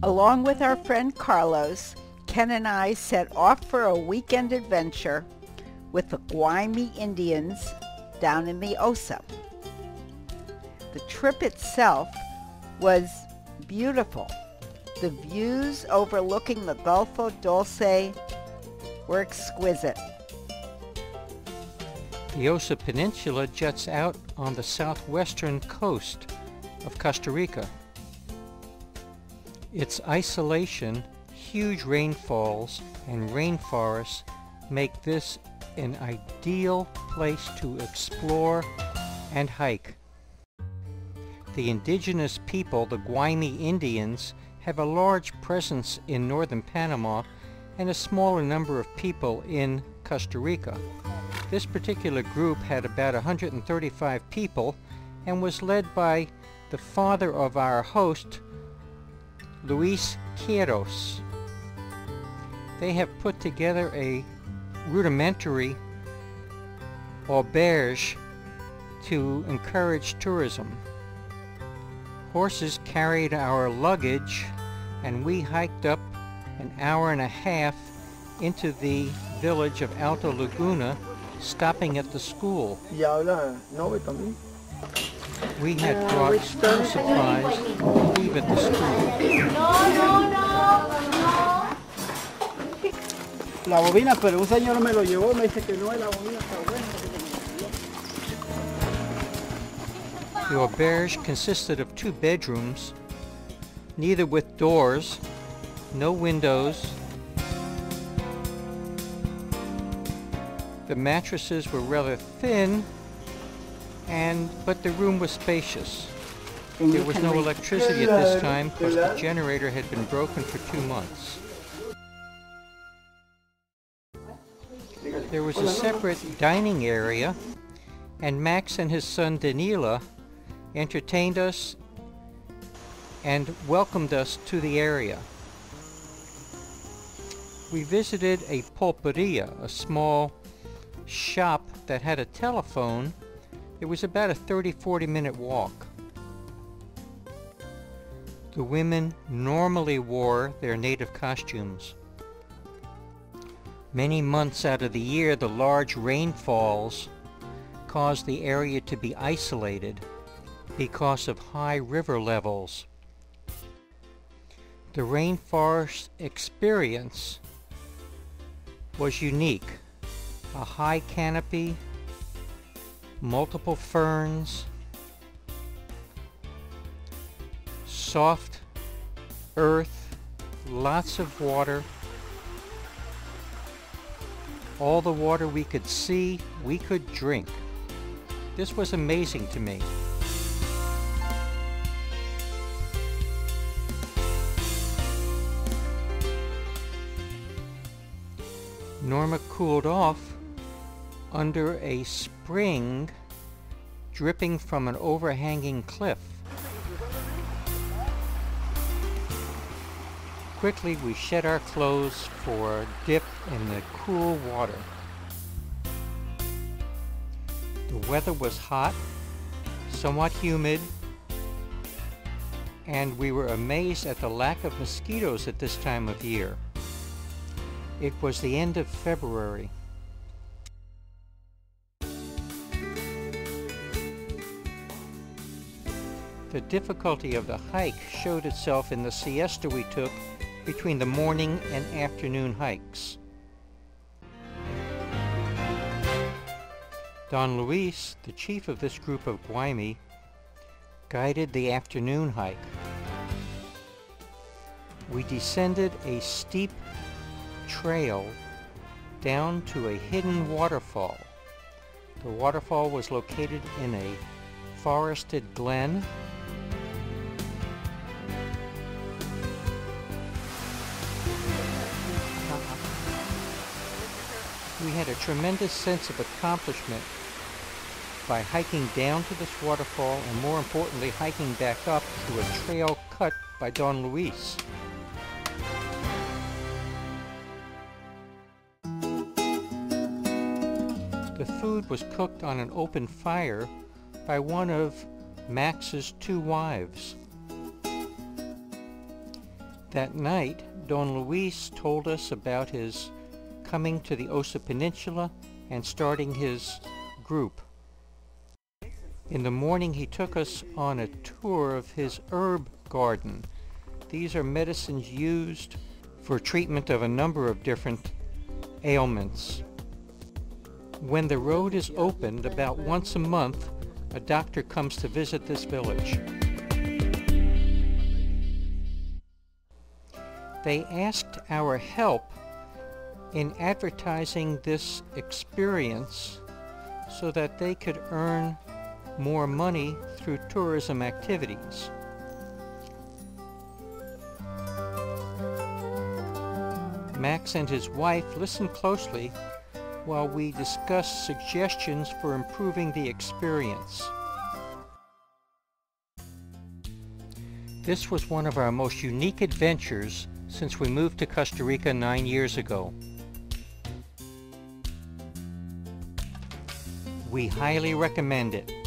Along with our friend Carlos, Ken and I set off for a weekend adventure with the Guaymi Indians down in the Osa. The trip itself was beautiful. The views overlooking the Golfo Dulce were exquisite. The Osa Peninsula juts out on the southwestern coast of Costa Rica. Its isolation, huge rainfalls, and rainforests make this an ideal place to explore and hike. The indigenous people, the Guaymi Indians, have a large presence in northern Panama and a smaller number of people in Costa Rica. This particular group had about 135 people and was led by the father of our host, Luis Quiros. They have put together a rudimentary auberge to encourage tourism. Horses carried our luggage and we hiked up an hour and a half into the village of Alto Laguna, stopping at the school. We had brought school supplies to leave at the school. La bobina, pero un señor me lo llevó, me dice que no, la bobina está buena. The auberge consisted of 2 bedrooms, neither with doors, no windows. The mattresses were rather thin, but the room was spacious. There was no electricity at this time because the generator had been broken for 2 months. There was a separate dining area, and Max and his son Danila entertained us and welcomed us to the area. We visited a pulperia, a small shop that had a telephone. It was about a 30-40 minute walk. The women normally wore their native costumes. Many months out of the year, the large rainfalls caused the area to be isolated because of high river levels. The rainforest experience was unique. A high canopy, multiple ferns, soft earth, lots of water. All the water we could see, we could drink. This was amazing to me. Norma cooled off under a spring dripping from an overhanging cliff. Quickly we shed our clothes for a dip in the cool water. The weather was hot, somewhat humid, and we were amazed at the lack of mosquitoes at this time of year. It was the end of February. The difficulty of the hike showed itself in the siesta we took between the morning and afternoon hikes. Don Luis, the chief of this group of Guaymi, guided the afternoon hike. We descended a steep trail down to a hidden waterfall. The waterfall was located in a forested glen. We had a tremendous sense of accomplishment by hiking down to this waterfall and, more importantly, hiking back up to a trail cut by Don Luis. The food was cooked on an open fire by one of Max's 2 wives. That night, Don Luis told us about his coming to the Osa Peninsula and starting his group. In the morning, he took us on a tour of his herb garden. These are medicines used for treatment of a number of different ailments. When the road is opened about once a month, a doctor comes to visit this village. They asked our help in advertising this experience so that they could earn more money through tourism activities. Max and his wife listened closely while we discussed suggestions for improving the experience. This was one of our most unique adventures since we moved to Costa Rica 9 years ago. We highly recommend it.